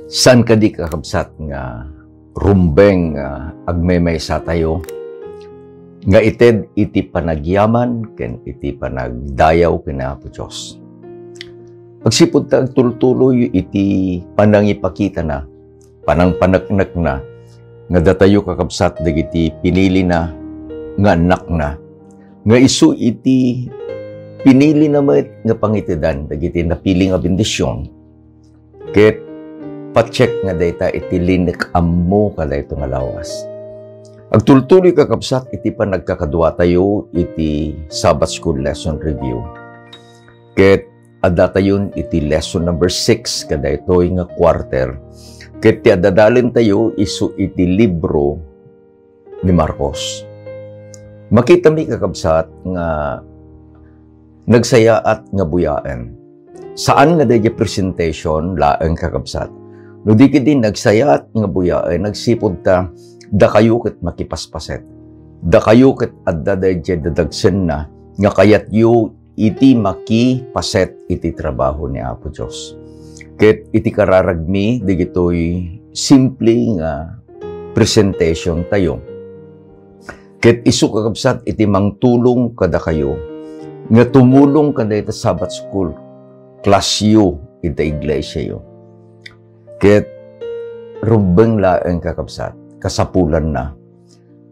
San ka di kakabsat nga rumbeng agmemay sa tayo nga ited iti panagyaman ken iti panagdayaw kina Apo Dios. Pagsipod ta agtultuloy iti panangipakita na panangpanaknak na nga datayo kakabsat dagiti pinili na nga anak na nga isu iti pinili na met nga pangitidan dagiti napili nga bendisyon ket pa-check nga data iti linek ammo kada ito nga lawas. Agtultuloy kakabsat iti panagkakadwa tayo iti Sabbath School Lesson Review. Ket adda tayon iti lesson number 6 kada ito nga quarter. Ket ti adadalin tayo isu iti libro ni Marcos. Makita mi kakabsat nga nagsaya at nga buyaan. Saan nga dayjay presentation laeng kakabsat? No di din nagsaya at nga buyaan, nagsipod ta da kayo ket makipaspaset. Da kayo ket adda dayjay dadagsen na nga kayat yu iti makipaset iti trabaho ni Apo Dios. Ket iti kararagmi digitoy simple nga presentation tayo. Ket isu kakabsat iti mangtulong kada kayo nga tumulong kada iti Sabbath School class yu iti iglesia yu. Ket rubeng laeng kakabsat kasapulan na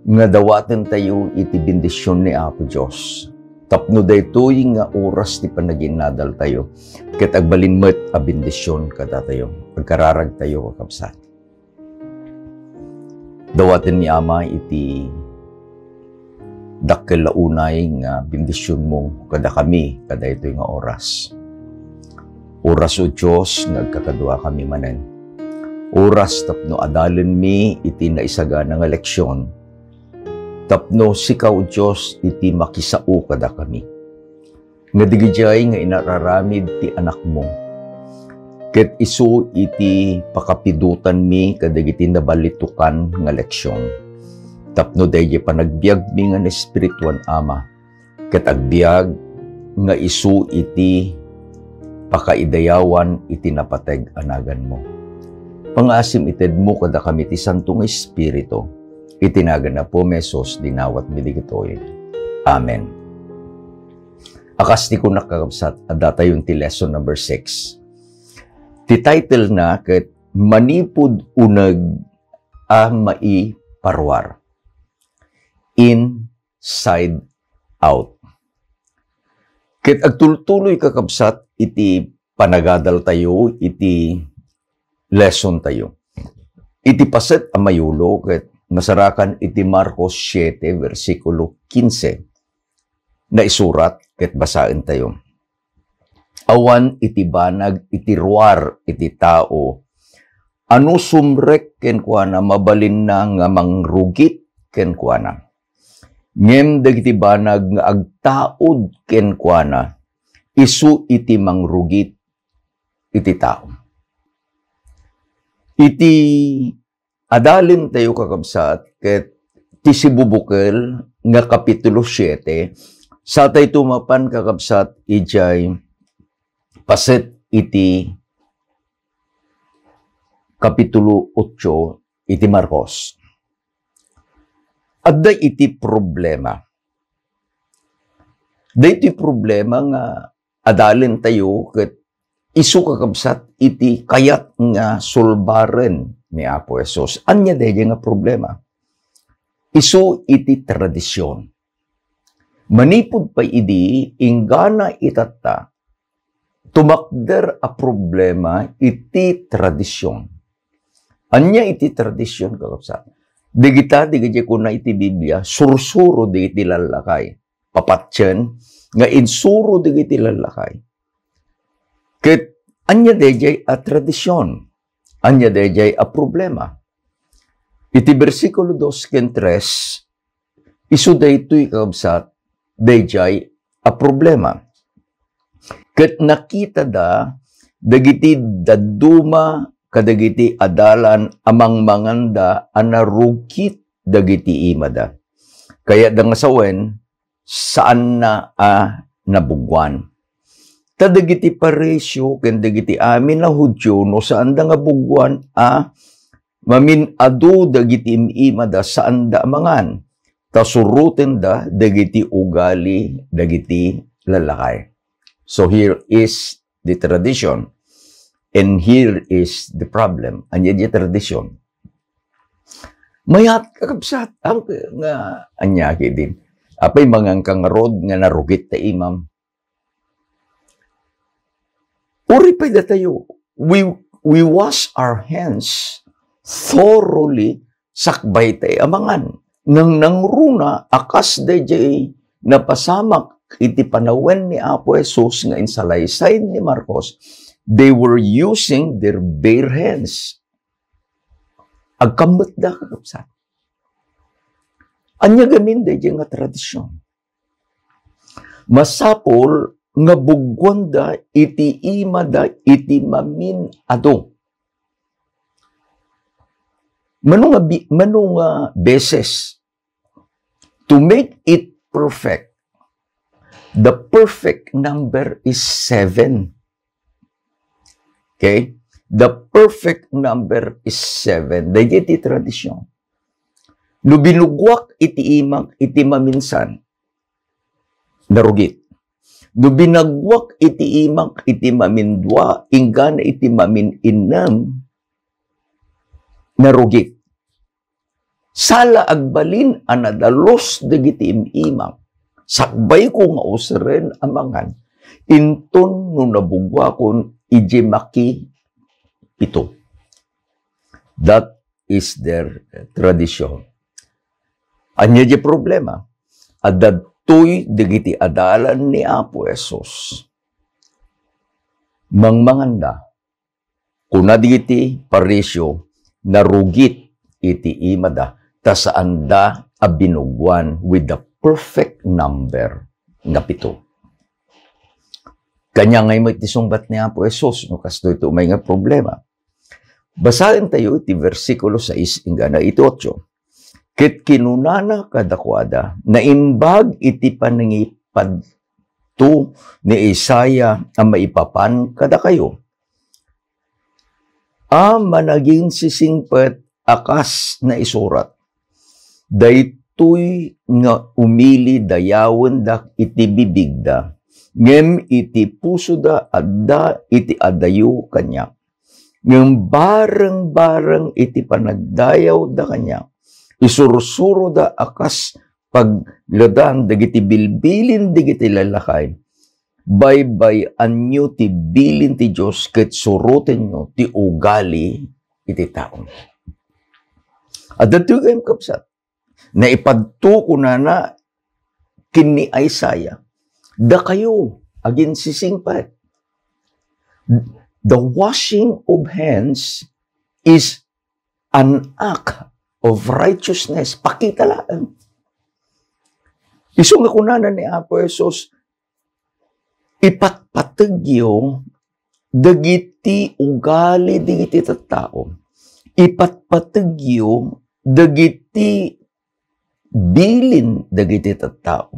nga dawaten tayo iti bendisyon ni Apo Dios. Tapno daytoy nga oras ti panaginadal tayo ket agbalinmet a bendisyon kada tayo pagkararag tayo kakabsat. Dawaten ni Ama iti dakkel launay nga bendisyon mo kada kami kada itoy nga oras. Oras o Dios nagkakadwa kami manen. Oras tapno adalen mi iti naisaga nga leksyon. Tapno sikaw Dios iti makisao kada kami. Nga digijay nga inararamid ti anak mo. Ket isu iti pakapidutan mi kadagiti nabalitukan nga leksyon. Tapno dayjay panagbiag mi nga espirituan Ama. Ket agbiag nga isu iti pakaidayawan iti napateg anagan mo. Pangasim ited mo kada kami ti Santong Espiritu, itinagan na po mesos dinawat biligitoy. Amen. Akas ti ko nakakabsat, adata yung ti lesson number 6. Ti title na ket manipud uneg a maiparwar. Inside out. Ket agtultuloy kakabsat iti panagadal tayo, iti lesson tayo. Iti paset a mayulo ket nasarakan iti Marcos 7 versikulo 15 na isurat ket basaen tayo. Awan iti banag iti ruar iti tao anu sumrek ken kuana mabalin na nga mangrugit ken kuana. Ngem dagiti banag nga agtaod ken kuana isu iti mangrugit iti tao. Iti adalin tayo kakabsat ket ti sibubukel nga kapitulo 7 sa tay tumapan kakabsat ijay paset iti kapitulo 8 iti Marcos. Adda iti problema. Daytoy problema nga adalin tayo ket isu kakabsat iti kayat nga sulbaren ni Apo Jesus. Anya dayjay nga problema. Isu iti tradisyon. Manipud pa idi inggana itatta tumakder a problema iti tradisyon. Anya iti tradisyon kakabsat. Digiti kuna iti Biblia sursuro digiti lalakay. Papatyen nga insuro digiti lalakay. Ket anya dayjay a tradisyon, anya dayjay a problema. Iti bersikulo 2 ken 3, isu daytoy kakabsat, dayjay a problema. Ket nakita da, dagiti daduma kadagiti adalan amang manganda anarugkit dagiti imada. Kaya dangasawen, saan na nabugwan. Tadagiti paresyo, ken dagiti amin na Hudyo, no saan da nga bugwan, mamin adu dagiti imada saan da amangan, tasuruten da dagiti ugali, dagiti lalakay. So here is the tradition, and here is the problem. Anya di tradition. Mayat kakabsat, ang nga anyaki din. Apay mga kangarod nga narugit ta imam. Uri pa tayo, we wash our hands thoroughly, sakbay tayo amangan. Nang nangruna, akas dayjay napasamak iti panawen ni Apo Jesus nga insalaysay ni Marcos, they were using their bare hands. Agkamot da kakapsat. Anya gamin dayjay nga tradisyon. Masapol nga bugwanda iti imada iti mamin ado. Manunga beses to make it perfect. The perfect number is 7. Okay? The perfect number is 7. Dahil iti tradisyon. No binugwak iti imag iti maminsan, narugit. No binagwak iti imag iti mamindwa, inggan iti mamin-inam, narugit. Sala agbalin anadalos dagiti imimang, sakbay ko nga useren amangan, inton no nabugwakon ije maki 7. That is their tradition. Anya di problema. Adadtoy digiti adalan ni Apo Jesus. Mangmanganda. Kuna digiti parisyo narugit iti imada tasaan da abinugwan with the perfect number nga 7. Kanya ngay mo iti sungbat ni Apo Jesus no kasto ito may nga problema. Basahin tayo iti versikulo 6 ingana iti 8. Ket kinunana kadakwada, naimbag iti panangipad to ni Isaya ang maipapan kada kayo. Managing sisingpet akas na isurat. Daytoy nga umili dayawen dak iti bibigda, ngem iti puso da adda iti adayo kanya. Ngem bareng-bareng iti panagdayaw da kanya. Isursuro da akas pagladan dagiti bilbilin dagiti lalakay. Baybay anyo ti bilin ti Diyos ket surutin nyo ti ugali iti taon. At dito kayong kapsat, na ipadto ko na kini Isaiah, da kayo agin sisingpat. The washing of hands is an act of righteousness. Pakita lang. Isong nakunanan ni Apo Jesus, ipatpategyo dagiti ugali dagiti tattao. Ipatpategyo dagiti bilin dagiti tattao.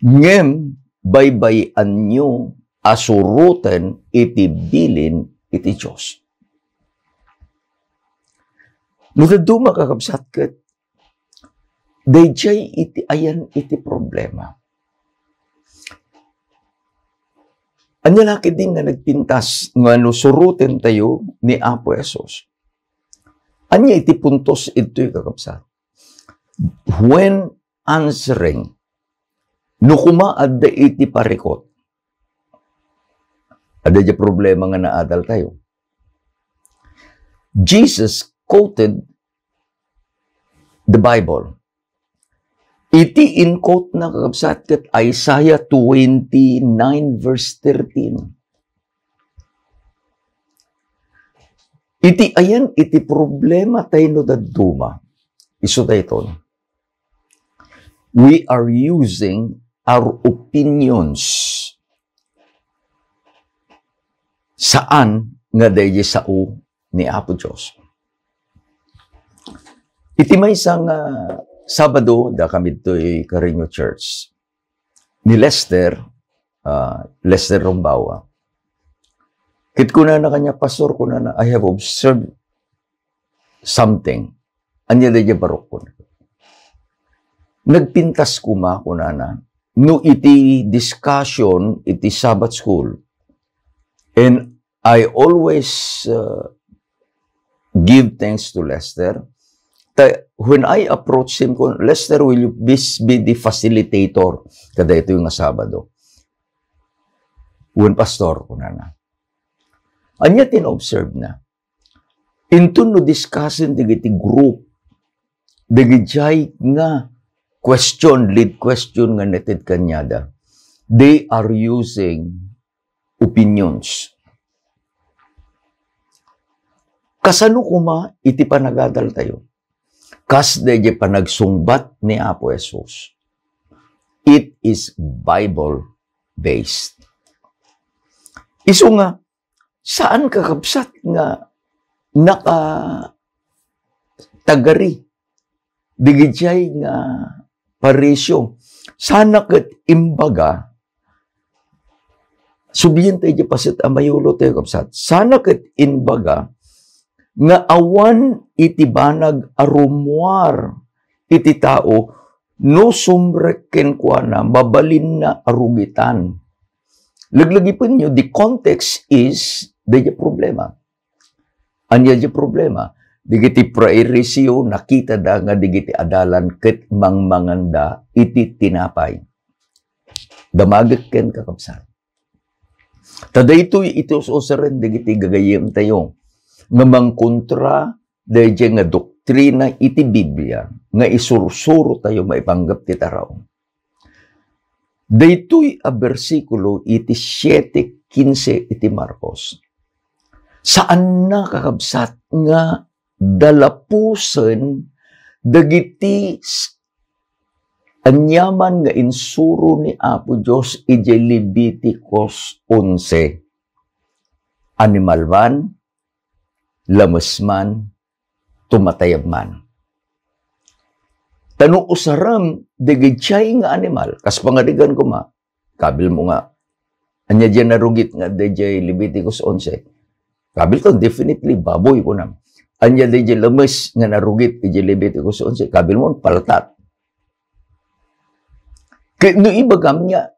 Ngem baybayan nyo asurutan iti bilin iti Diyos. Nutaduma kakabsat ket, dayjay iti ayan iti problema. Anya laki din nga nagpintas nga nusurutin tayo ni Apo Jesus. Anya iti puntos ito'y kakabsat. When answering, nukuma adda iti parikot, adda di problema nga naadal tayo. Jesus quoted the Bible. Iti in-quote na kakabsat ket Isaiah 29 verse 13. Iti ayan, iti problema tayo no daduma. Iso tayo. We are using our opinions. Saan nga dahi sao ni Apo Diyos? Iti may isang Sabado, da kami ito'y Carino Church. Ni Lester, Lester Rombawa. Kit ko na kanya, pastor ko na, I have observed something. Anya da dya barok ko. Nagpintas ko na, no iti discussion, iti Sabbath school. And I always give thanks to Lester. When I approach him, Lester, will you be the facilitator? Kada ito yung Sabado. When pastor ko na. Anya tin-observe na. Into no discussion digiti group. Digijay nga lead question nga neted kanyada. They are using opinions. Kasano kuma iti panagadal tayo? Kas deje panagsungbat ni Apo Jesus. It is Bible-based. Iso nga, saan kakabsat nga tagari? Digijay nga parisyo. Sana kat imbaga, subihin tayo pasit amayulo tayo kapsat. Sana kat imbaga, nga awan iti banag arumuar iti tao, no sumreken kwa na, babalin na arugitan. Laglagipin nyo, the context is, di problema. Anya di problema. Digiti praerisyo, nakita da nga digiti adalan, ket mangmanganda, iti tinapay. Damagit ken kakapsan. Tada ito usaren, digiti gagayem tayo. Ngamang kontra, di nga doktrina iti Biblia, nga isursuro tayo maipanggap ti taraw. Daytoy a bersikulo iti 7:15 iti Marcos. Saan na kakabsat nga dalapusen dagiti anyaman nga insuro ni Apo Dios iti Leviticus 11. Animal man, lamas man, tumatayab man. Tanong usaram, degijay nga animal. Kas pangadigan ko kabil mo nga. Anya dyan narugit nga dejay Leviticus 11. Kabil ko, definitely, baboy ko na. Anya dejay lamas nga narugit dejay Leviticus 11. Kabil mo, paltat. Kaya no ibagam niya,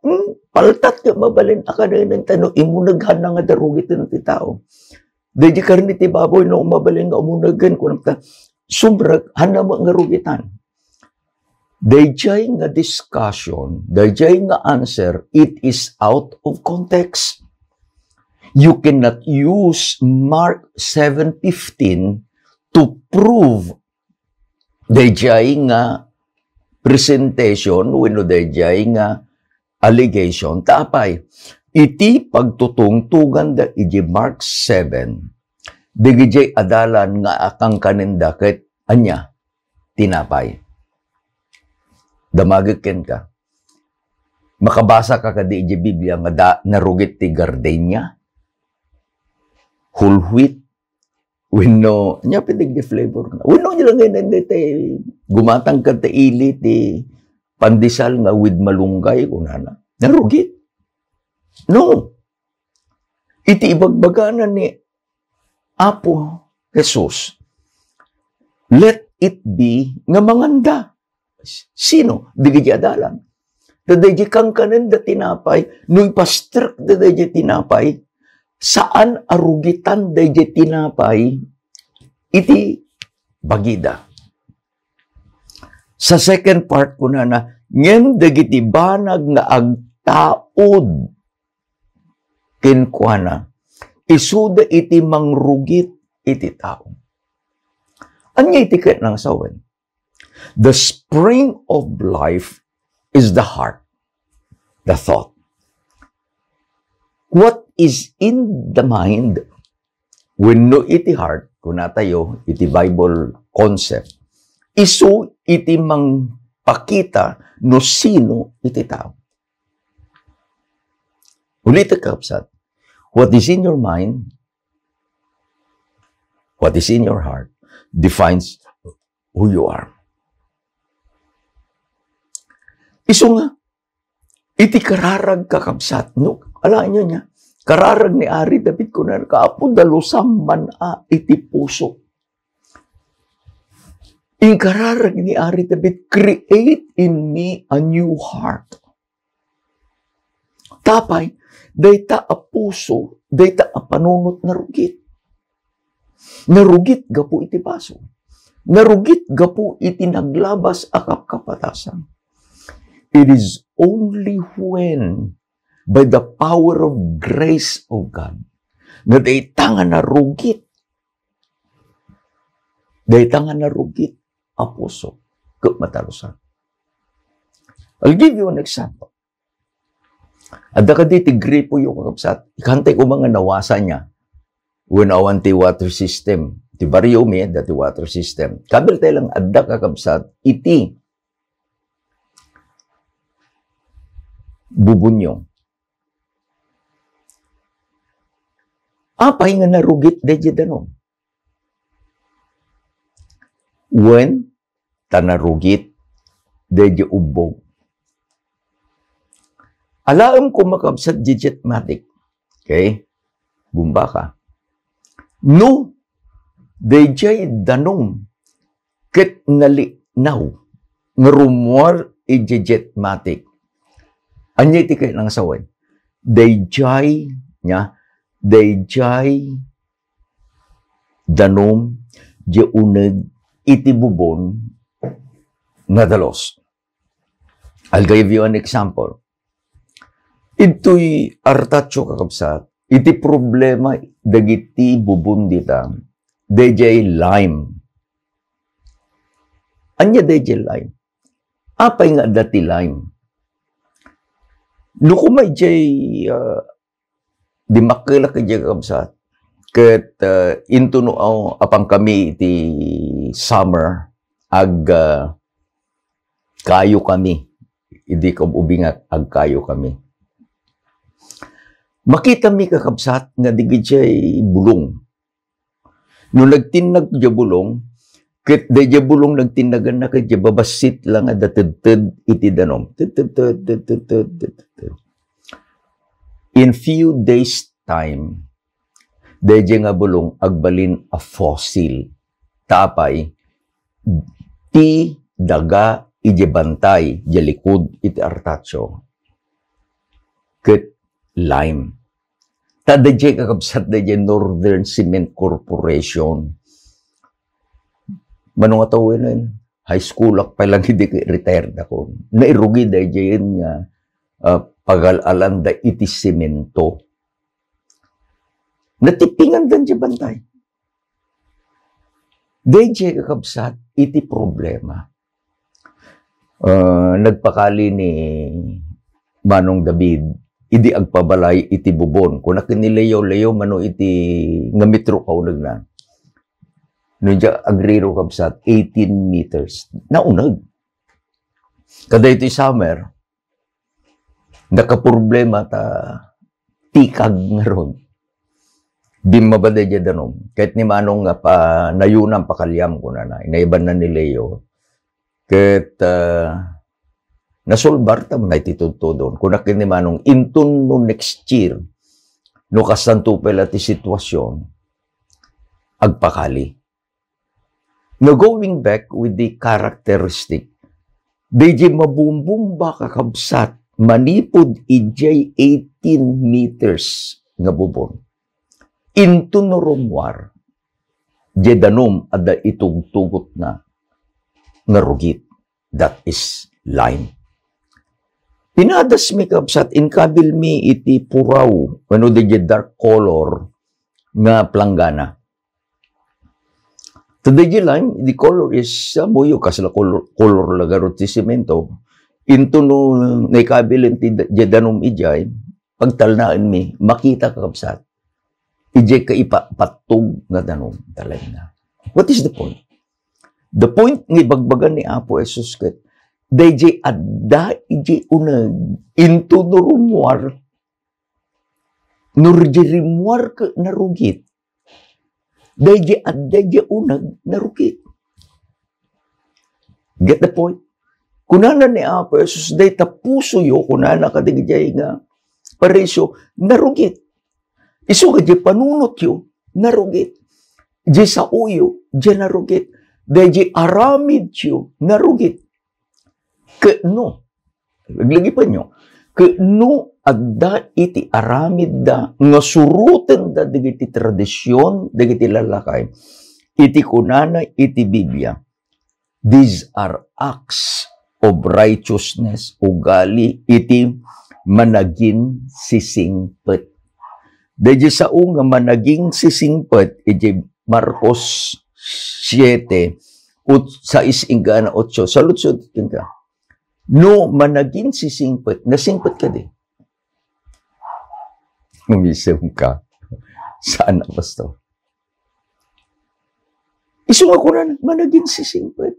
paltat ka mabalin akada ng tanong, imunaghan na nga darugit ng titao. Dejay karni ti baboy no mabalin nga umunagan ko na sumbrag, hanama nga rugitan. Dayjay nga discussion, dayjay nga answer, it is out of context. You cannot use Mark 7:15 to prove dayjay nga presentation, wenno dayjay nga allegation, tapay. Iti pagtutungtugan da iti Mark 7, digijay adalan nga akang kaninda ket anya, tinapay. Damagiken ka. Makabasa ka kadi iti Biblia nga narugit ti gardenia, whole wheat, wenno, nya pitig di flavor na. Wenno nila ngayon ti gumatang ka ti ili ti pandesal nga with malunggay kunana. Narugit. No. Iti ibagbaganan ni Apo Jesus. Let it be nga manganda. Sino? Digiti adalan. Dadayji kang kanan da tinapay, no ipastrik dadayji tinapay, saan arugitan dadayji tinapay, iti bagida. Sa second part ko na ngem dagiti banag nga agtaod kinkwana, isuda iti mangrugit iti tao. Anya iti ket ng sawen? The spring of life is the heart, the thought. What is in the mind, when no iti heart, kung natayo, iti Bible concept, isu iti mang pakita no sino iti tao. Ulit kapsat, what is in your mind, what is in your heart, defines who you are. Iso nga, iti kararag kakabsat. No? Alam nyo niya, kararag ni Ari David ko na kaapo dalusam man iti puso. In kararag ni Ari David, create in me a new heart. Tapay, dayta a puso, dayta a panunot na rugit. Narugit gapu iti baso. Narugit gapu iti naglabas akap kapatasan. It is only when, by the power of grace of God, na daytangan na rugit, a puso, matalusan. I'll give you an example. Adda ka diti gripo yung kakabsat, ikantay ko mga nawasa niya, when awan ti water system, ti baryo mi, dati water system. Kabil tayo lang adda kakabsat, iti bubunyong. Apay nga narugit deje danom. When tanarugit deje ubog. Alaam ko makabsat digitmatic. Okay? Bumba ka. No, dayjay danom ket nalinaw nga rumor i-jetmatic. Anya iti kayo ng saway? Dayjay danom di uneg iti bubon na dalos. I'll give you an example. Ito'y artatyo kakabsat. Iti problema dagiti bubon dita, dayjay lime. Anya dayjay lime? Apay nga dati lime? No kumay jay di makila ka jay kakabsat. Ket into no apang kami iti summer ag kayo kami. Idi ko ubingat ag kayo kami. Makita mi kakabsat nga digid siya'y bulong. Nung nagtinag dya bulong, ket dya bulong nagtinagan na kaya babasit lang nga datid iti danom. In few days time, dya nga bulong agbalin a fossil. Tapay, ti daga iti bantay, dya likod iti artatyo. Ket lime. Tadajay kakabsat dajay Northern Cement Corporation. Manong atawin nun, high school ak pa lang hindi retired ako. Nairugi dajay yun nga pag-alan da iti semento. Natipingan dan dyan bantay. Dajay kakabsat iti problema. Nagpakali ni Manong David, idi agpabalay iti bubon. Kung nakinilayaw-layaw mano iti ngamitro kaunag na. Noon dya agriro kabsat, 18 meters. Naunag. Kada ito'y summer, nakaproblema ta tikag nga ron. Bimabada dya danom. Kahit ni Manong nga pa nayunang pakalyam ko na na. Inaiban na nilayaw. Kahit nasolbar tam na itituto doon. Kung nakinimanong intun no next year, no kasanto pala ti sitwasyon, agpakali. Now going back with the characteristic, DJ mabumbumba kakabsat, manipod ijay 18 meters nga bubon. Intun no rumwar, jedanom ada itugtugot na narugit. That is lime. Pinadas mi kabsat, inkabil mi iti puraw, ano di dark color nga planggana. Today lime, the color is buyo, kasla color lagarot ti semento. Into no naikabil iti jedanom ijay, pagtalnaan mi, makita kakabsat, ijay ka ipatug nga danom talaga. What is the point? The point ng ibagbagan ni Apo Jesus ket, dayjay adda ijay unag into nurumwar nurjirimwar ka narugit dayjay adda ijay unag narugit. Get the point? Kunana ni Apo Jesus, day tapuso yo, kunana kadigijay nga, paresyo, narugit. Iso ka di panunot yo, narugit. Di sa uyo, di narugit. Di aramid yo, narugit. No, naglagi pa nyo, no, adda iti aramid da, nga suruten da, digiti tradisyon, digiti lalakay, iti kunana, iti Biblia. These are acts of righteousness, ugali, iti managing sisingpet. Dahil sa nga managing sisingpet, iti Marcos 7, sa isingana 8, salut-salut ka. No, managing sisingpet, nasingpet ka din. Umisip ka. Saan na, Pastor? Isunga ko na, managing sisingpet.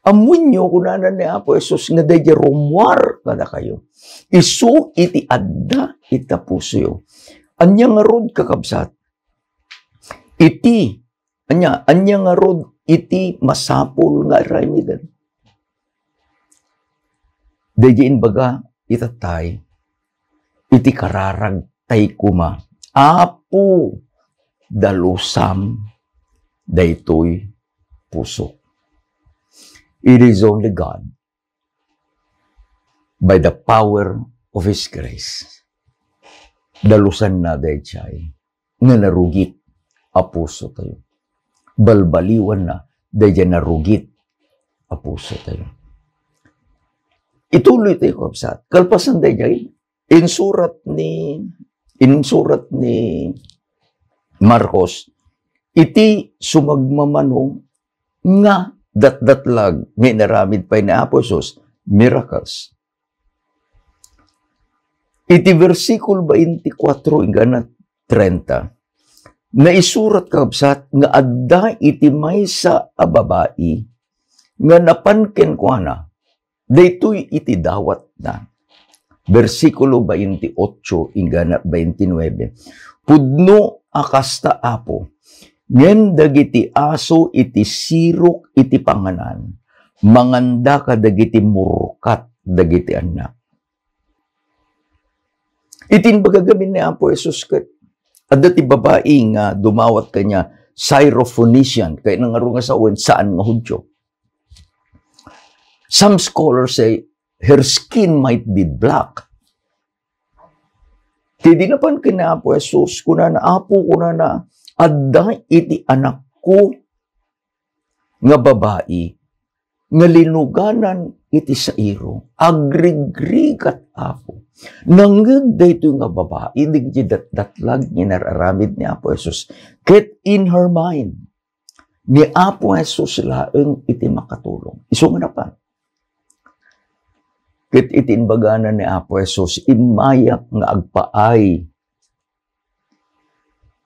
Amun nyo, kunanan ni Apo Jesus, nga dahi rumwar kada kayo. Isu iti adda ita puso yo. Anya nga rod kakabsat. Iti, anya nga rod iti masapol nga ramidan. Dahi baga itatay, iti kararag tay kuma. Apo dalusam daytoy puso. It is only God, by the power of His grace, dalusan na dayjay, nga narugit a puso tayo. Balbaliwan na, dayjay narugit a puso tayo. Ituloy tayo, kapsat. Kalpasan dayjay, insurat ni Marcos, iti sumagmamano nga datdatlag may naramid pa ni Apo Jesus, miracles. Iti versikulo 24 ingana 30, na isurat kabsat nga adda iti maysa a babae nga napanken ko na, daytoy iti dawat na. Versikulo 28 ingana 29, pudno akasta Apo, ngem dagiti aso iti sirok iti panganan, manganda ka dagiti murkat dagiti anak. Itin bagagamin ni Apo Jesus kat, adda ti babae nga dumawat kanya Syrophoenician, kaya nangarunga sa uwan saan nga Hudyo. Some scholars say her skin might be black. Kaya dinapan kina Apo Jesus, kunana Apo kunana, adda iti anak ko nga babae nga linuganan iti sairo agrigrigat Apo nangeg daytoy nga babae digiti datlag ni nararamid ni Apo Jesus ket in her mind ni Apo Jesus laeng iti makatulong isu nga napan ket iti inbagana ni Apo Jesus imayak nga agpaay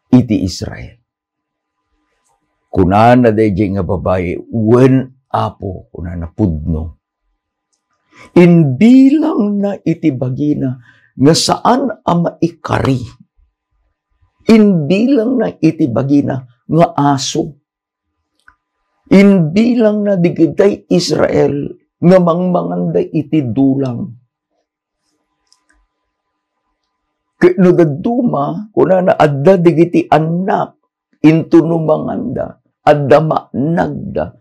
iti Israel. Kunana dayjay nga babae, wen Apo, kunana pudno. Inbilang na iti bagina, nga saan ama ikari. Inbilang na iti bagina, nga aso. Inbilang na digitay Israel, nga mangmanganday iti dulang. No daduma, kunana adda digiti anak, into numanganda, adda managda.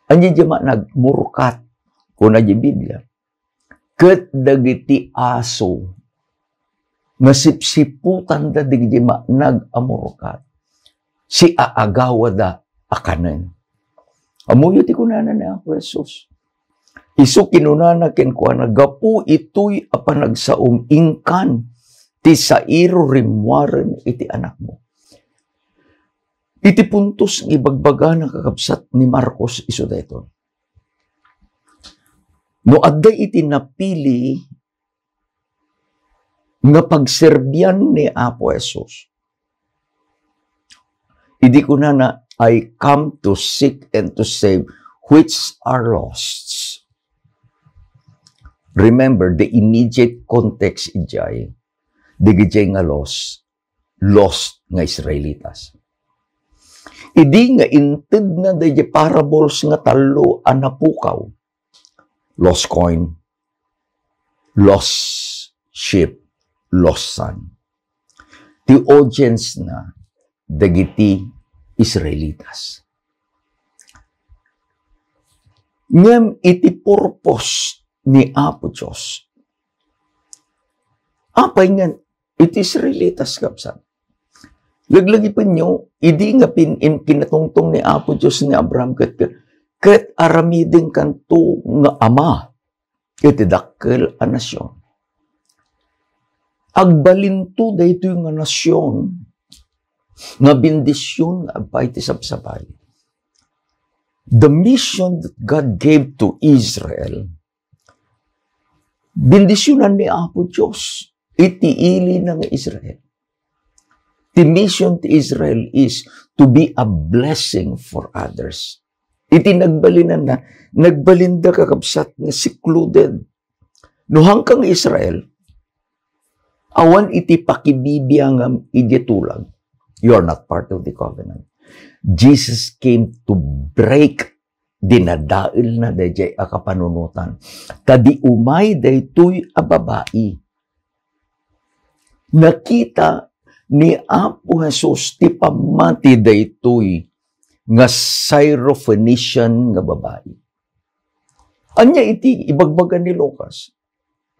Anji jama nagmurkat, kuna di Biblia. Ket dagiti aso, masipsiputan da digiti manag amurkat. Si aagawa da akanen. Amuyo ti kunana ni Apo Jesus. Isu kinunana ken kuana gapu itoy apanagsaom ingkan ti sairo rimwaren iti anak mo. Iti puntos ng ibagbaga na kakabsat ni Marcos iso dayto. No adday iti napili nga pagserbyan ni Apo Jesus. Idi kunana I come to seek and to save which are lost. Remember, the immediate context ijay, digijay nga lost nga Israelitas. Idi nga inted na digijay parables nga talo anapukaw, lost coin, lost sheep, lost son. The audience na dagiti Israelitas. Ngem iti purpose ni Apo Diyos. Apay nga, iti Israelitas kapsan. Laglagi pa nyo, idi nga kinatungtong ni Apo Diyos ni Abraham ket aramidin kanto nga ama, iti dakkel a nasyon. Agbalinto dayto nga nasyon, nga bendisyon nga agpay ti sabsabay. The mission that God gave to Israel, bendisyonan ni Apo Diyos, itiili ng Israel. The mission to Israel is to be a blessing for others. Iti nagbalinan na, nagbalinda kakabsat nga secluded. No hangkang Israel, awan iti pakibibiyangam iditulag. You are not part of the covenant. Jesus came to break dinadail na dayjay akapanunutan. Kadi umay daytoy a babae. Nakita ni Apo Jesus ti pamati daytoy nga Syrophoenician nga babae. Anya iti ibagbagan ni Lucas.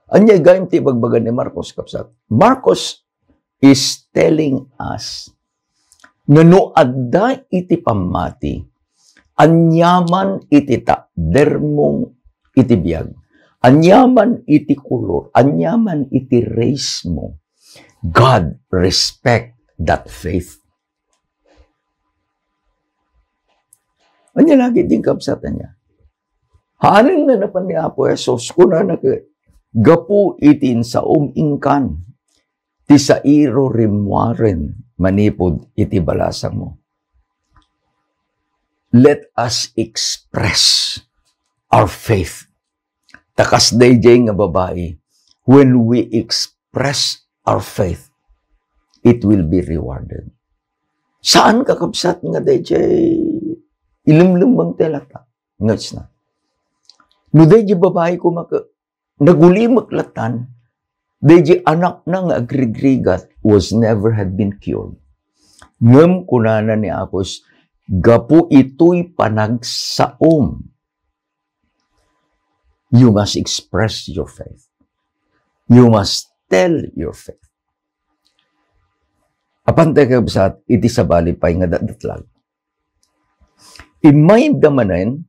Anya gayem ti ibagbagan ni Marcos kapsat. Marcos is telling us nga no adda iti pamati, anyaman iti dermong iti biyag, anyaman iti kulor, anyaman iti race mo, God respect that faith. Anya lagi din kapsatan niya. Hanin na napan ni Apo Jesus, kuna na gapu itin sa ingkan, ti sa iro rimwaren, manipod iti balasang mo. Let us express our faith. Takas dayjay nga babae, when we express our faith, it will be rewarded. Saan kakabsat nga dayjay ilimlimbang telata? Ngats na. No dayjay babae ko nagulimak latan, dayjay anak na nga agrigrigat was never had been cured. Ngem kunana ni Apos, gapu ito'y panagsaom. You must express your faith. You must tell your faith. Apantay kabsat, iti sabali pa'y nga datlag. Imay damanen,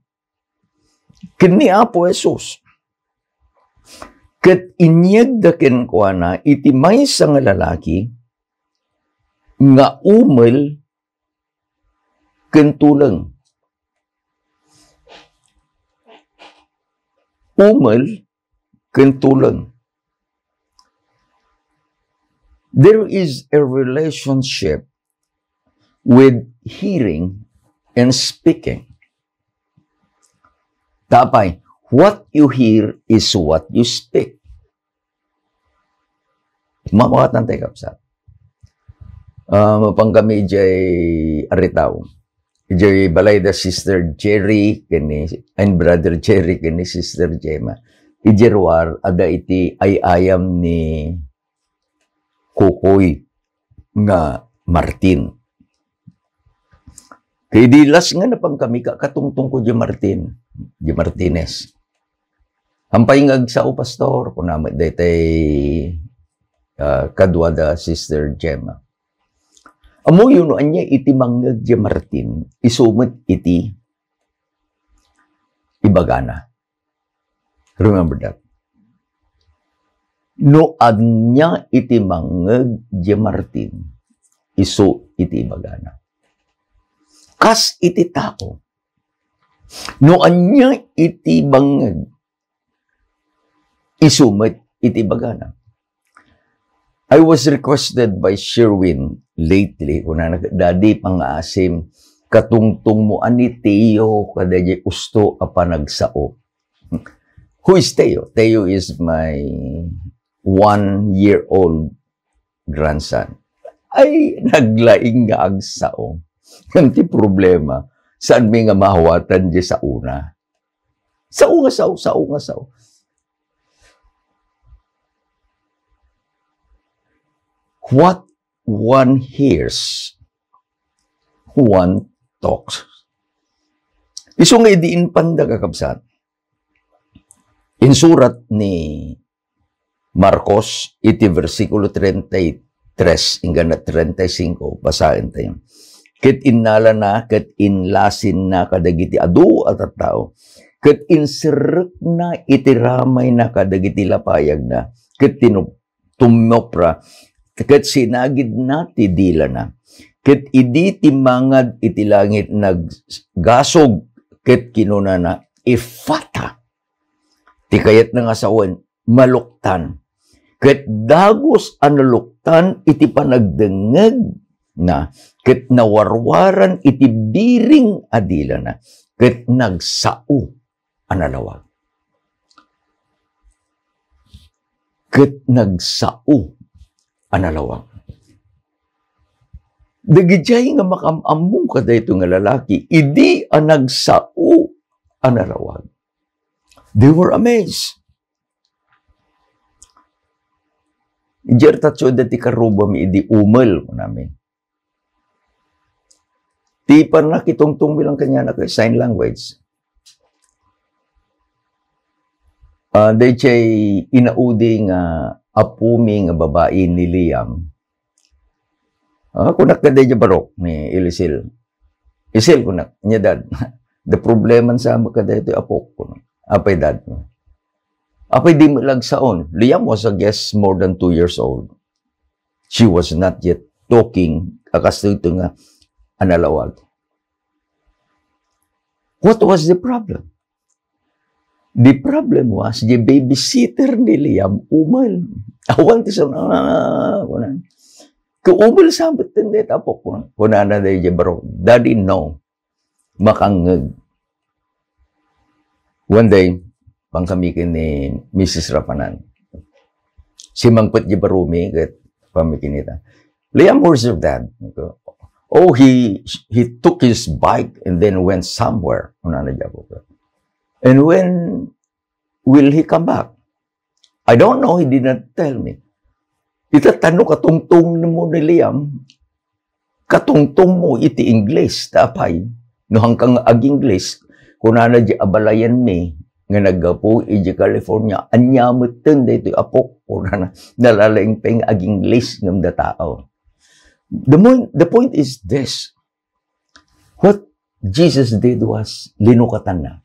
kini Apo Jesus, ket inyagdaken ko na iti may nga lalaki nga umel kentulang. Umel kentulang. There is a relationship with hearing and speaking. Tapay, what you hear is what you speak. Mamawatan tayo kapsat. Mapang kami jay aritaw. Jay balay da Sister Jerry kini and Brother Jerry kini Sister Gemma. Ijerwar ada iti ayam ni Kukoy nga Martin. Kay dilas nga na pang kami katungtong ko di Martinez. Hampay nga agsao pastor kung naman daytay kadwa da Sister Gemma. Amo yun anya iti mangag di Martin isumit iti ibagana. Remember that. No anya iti mangag di Martin isu iti ibagana. Kas iti tao. No anya iti bangag isumit iti ibagana. I was requested by Sherwin lately, kuna nagdadi pang asim, katungtong mo ani Teo, kadaya gusto apa nagsao. Who is Teo? Teo is my 1-year-old grandson. Ay, naglaing nga agsao. Kanti problema, saan may nga mahawatan di sa una? Sao nga sao, sao nga sao. What one hears, one talks. Iso nga idiin panda kakabsat. In surat ni Marcos, iti versikulo 33, hingga na 35, basahin tayo. Ket innala na, ket inlasin na kadagiti adu at tao. Ket insirek na itiramay na kadagiti lapayag na. Ket tumopra, ket sinagid na ti dila na. Ket idi timangad iti langit naggasog, ket kinuna na ifata. Ti kayat na nga sawan, maluktan. Ket dagos analuktan iti panagdengeg na. Ket nawarwaran iti biring adila na. Ket nagsao analawag. Ket nagsao analawag. Dagijay nga makamamong kada ito nga lalaki, idi ang nagsao analawag. They were amazed. Ijer tatso dati karuba mi idi umel ko namin. Ti pa nakitungtong bilang kanya na sign language. Day chay inaudi nga apumi nga babae ni Liam. Kunak ka day barok ni Ilisil. Isil kunak, niya dad. The probleman sa mga kada ito apok kunak. Apay dad mo. Apay di malagsaon. Liam was, I guess, more than 2 years old. She was not yet talking. Akasto ito nga analawag. What was the problem? The problem was, the babysitter ni Liam umal. Awan ti sa kunan. Kuumal sabot hindi tapok kunan. Kunan na day baro. Daddy, no. Makangag. One day, pangkamikin ni Mrs. Rapanan. Si Mangput Jibarumi, kat pamikin nita. Liam, where's your dad? Oh, he took his bike and then went somewhere. And when will he come back? I don't know, he did not tell me. Itatanong katungtong mo ni Liam, katungtong mo iti English, tapay, no hanggang ag-English, kunana di abalayan mi, nga naggapo iji California, anyamutin da ito apok, kunana nalalaing peng ag-English ng tao. The point is this. What Jesus did was linukatan na.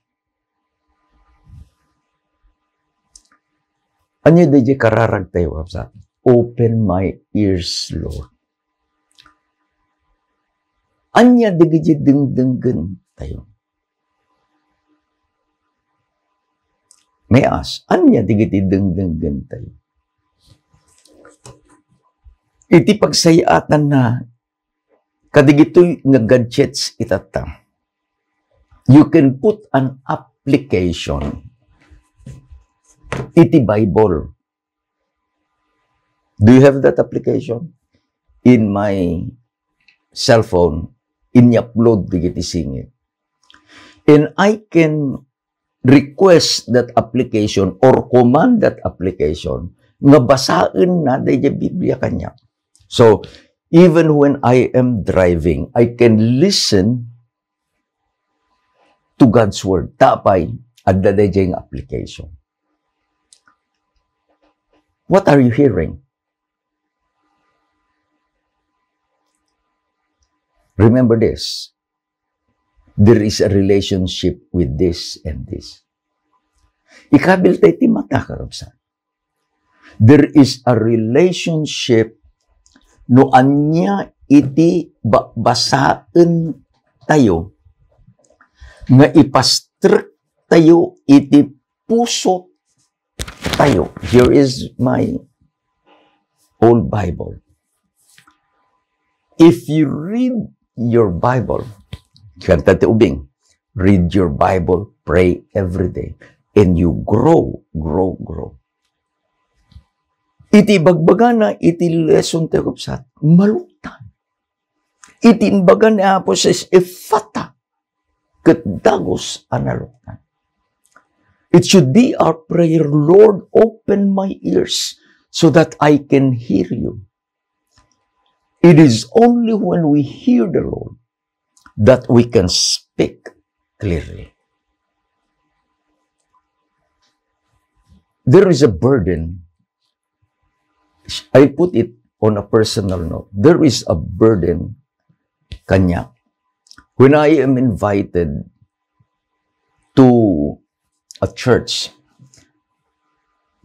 Anya da di kararag tayo, sa open my ears, Lord. Anya da di dengdenggen tayo. May as, anya digiti dengdenggen tayo. Iti pagsayatan na kadigito'y nga gadgets itata. You can put an application iti Bible. Do you have that application? In my cell phone, in-upload digiti singit. And I can request that application or command that application nga basain na dahi Biblia kanya. So, even when I am driving, I can listen to God's Word. Tapay, adda dahi nga application. What are you hearing? Remember this. There is a relationship with this and this. Ikabil tayo ti mata, karabsan. There is a relationship no anya iti basaan tayo nga ipastrek tayo iti puso tayo. Here is my old Bible. If you read your Bible, kanta ti ubing, read your Bible, pray every day, and you grow. Iti bagbaga na, iti lesson ti kupsat, maluktan. Iti imbaga ni Apos is ifata, ket dagos analuktan. It should be our prayer, Lord, open my ears so that I can hear you. It is only when we hear the Lord that we can speak clearly. There is a burden. I put it on a personal note. There is a burden, kanya, when I am invited to a church.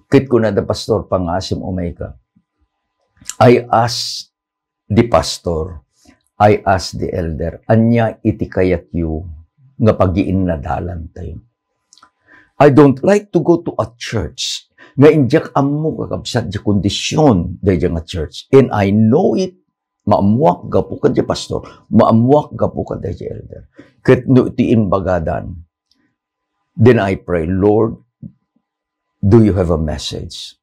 Kit ko na the pastor pangasim Omega. I ask the pastor, I ask the elder, anya iti kayat yu nga pagiin na dalan tayo. I don't like to go to a church nga injak ammo kakabsat di kondisyon dahi nga church. And I know it, maamuak gapu ka di pastor, maamuak gapu ka dahi elder. Kit no iti imbagadan. Then I pray, Lord, do you have a message?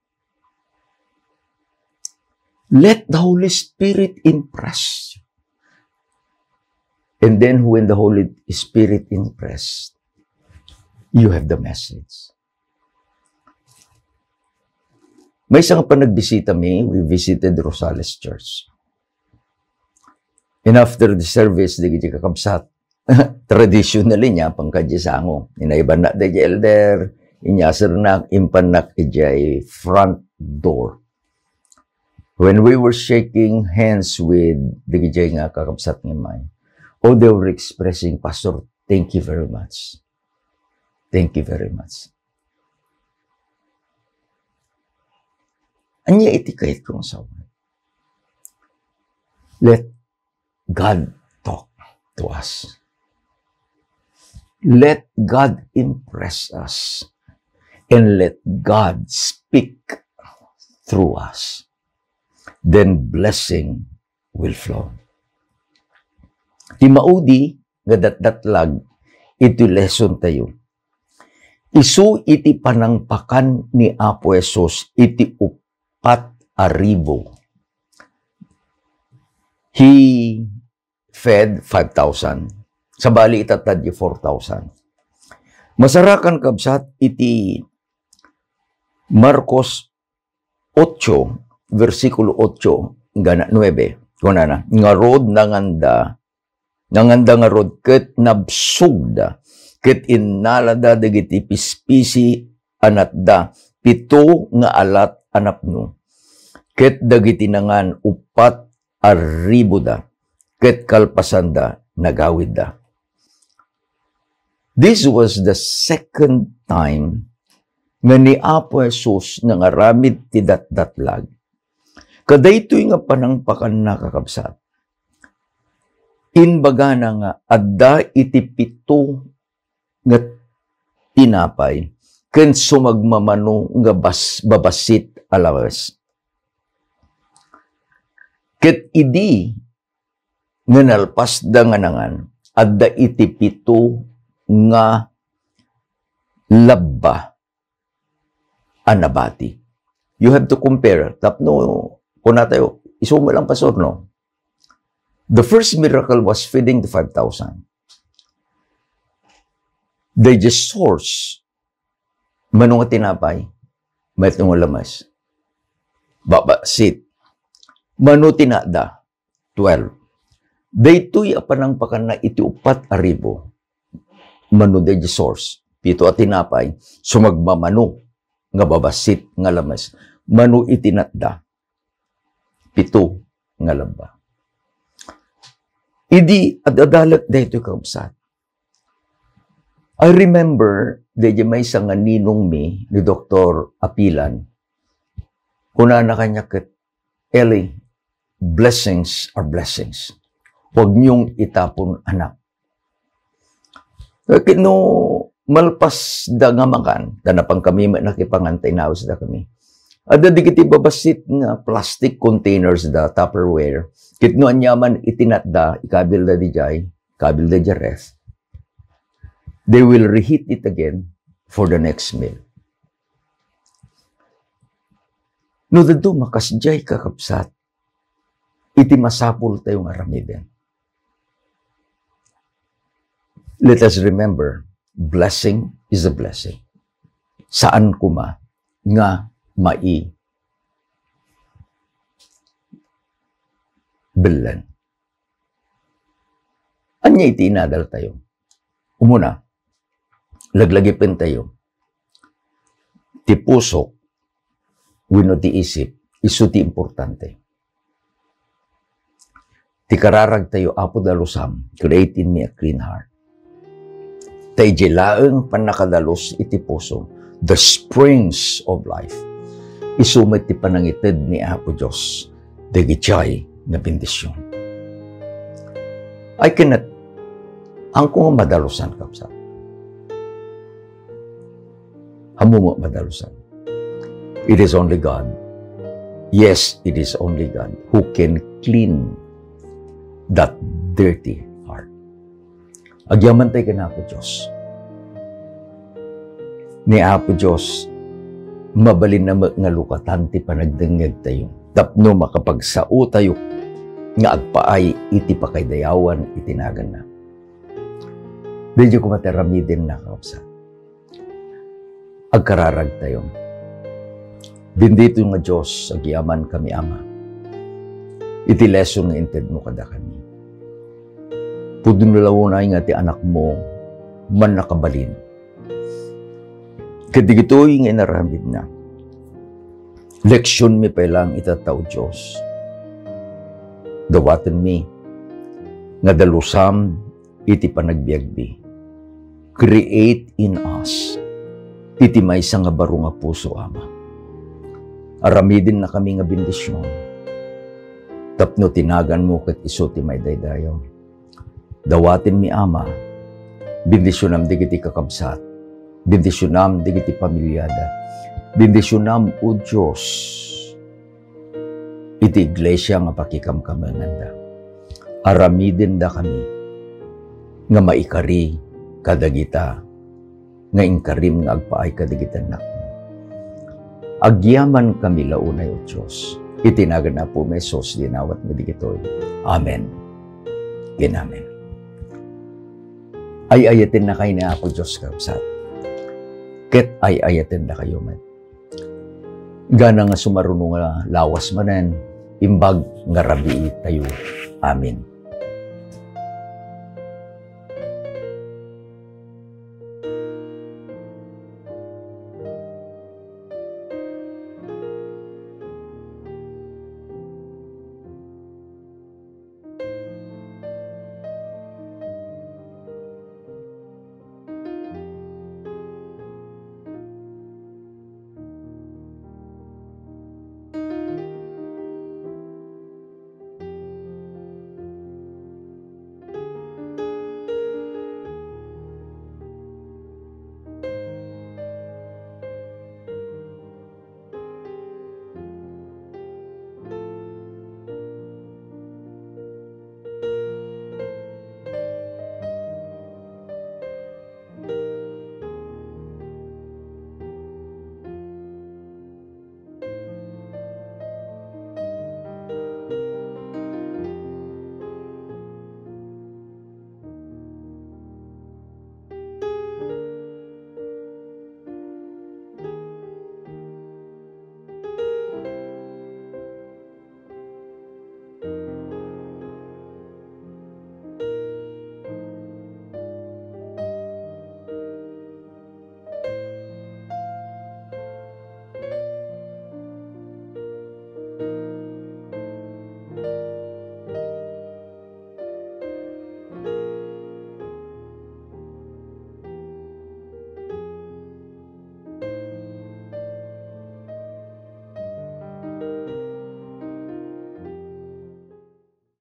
Let the Holy Spirit impress you. And then when the Holy Spirit impressed, you have the message. May isang pa nagbisita me, we visited Rosales Church. And after the service, di kita kakabsat, traditionally niya, pangkadyasango. Inaiban na di elder, inyasar na, impanak ijay front door. When we were shaking hands with the gijay nga kakabsat ng may, oh, they were expressing, Pastor, thank you very much. Thank you very much. Anya iti kahit kong sawan. Let God talk to us. Let God impress us. And let God speak through us. Then blessing will flow. Ti maudi nga datdatlag iti lesson tayo. Isu iti panangpakan ni Apo Jesus iti 4,000. He fed 5,000. Sa bali itatad yung 4,000. Masarakan kabsat iti Marcos 8, versikulo 8, gana 9. Kunana, nga rod nanganda nga rod ket nabsugda ket innalada dagiti pispisi anatda 7 nga alat anapno ket dagiti nangan 4,000 da ket kalpasanda nagawid da. This was the second time nga ni Apo Jesus nangaramid ti datdatlag. Kadaytoy nga panangpakan na kakabsat. Inbaga na nga adda iti 7 nga tinapay ken sumagmamano nga babasit alawas. Ket idi nga nalpas da nga nangan adda iti 7 nga labba anabati. You have to compare. Tapno, kuna tayo, isuma lang pastor, no? The first miracle was feeding the 5,000. They just source. Manong tinapay, may itong lamas. Babasit. Mano tinada, 12. Daytoy apanangpakan na iti 4,000. Mano they just source. 7 tinapay, sumagmamano nga babasit nga lamas. Mano itinatda. 7 nga lamba. Idi adadalat dayto kaubsat. I remember deje may isang ninong mi ni Dr. Apilan. Kuna na kanya ket Ellie, blessings are blessings. Huwag niyong itapon anak. Kino malpas da nga makan, danapang kami nakipangantay na da kami. Ada di kiti babasit nga plastic containers da Tupperware. Kitno anyaman itinatda, ikabil da di jay, kabil da di ref. They will reheat it again for the next meal. No, dado makasjay kakapsat, iti masapul tayong aramiden. Let us remember, blessing is a blessing. saan kuma nga mai bilan. Anya iti inadal tayo. Umuna, laglagipin tayo. Ti pusok, wino ti isip, isu ti importante. Ti kararag tayo, Apo dalusam, create in me a clean heart. Tay jilaeng panakadalos iti puso, the springs of life. Isumit ti panangitid ni Apo Diyos, dagichay na bendisyon. I cannot, ang kung madalusan kapsa. Amo mo madalusan. It is only God. Yes, it is only God who can clean that dirty heart. Agyaman tayo ka na Apo Diyos. Ni Apo Diyos, mabalin na nga lukatan ti panagdengeg tayo. Tapno makapagsao tayo nga agpaay iti pakaydayawan itinagan na. Medyo kumateramidin na kapsa. Agkararag tayo. Bendito nga Diyos, agyaman kami Ama. Iti lesson nga inted mo kada kami. Pudun nalawunay nga ti anak mo man nakabalin. Kadigitoy nga inaramid na. Leksyon mi pelang itatao Diyos. Dawaten mi nga dalusam iti panagbiagbi. Create in us iti maysa nga baro nga puso Ama. Aramidin na kami nga bendisyon. Tapno tinagan mo ket isu ti may daydayo. Dawaten mi Ama, bendisyonam digiti kakabsat, bendisyonam digiti pamilyada, bendisyonam o Diyos, iti iglesia nga pakikamkamanganda. Aramidin da kami, nga maikari kadagita, nga ingkarim nga agpaay kadagitan na. Agyaman kami launay o Diyos, itinagan na po mesos dinawat na digitoy. Amen. Ginamen. Ay ayatin na kayo na ako Diyos kapsat. Ket ay ayatin na kayo man. Gana nga sumarunong nga lawas manan, imbag nga rabi tayo. Amen.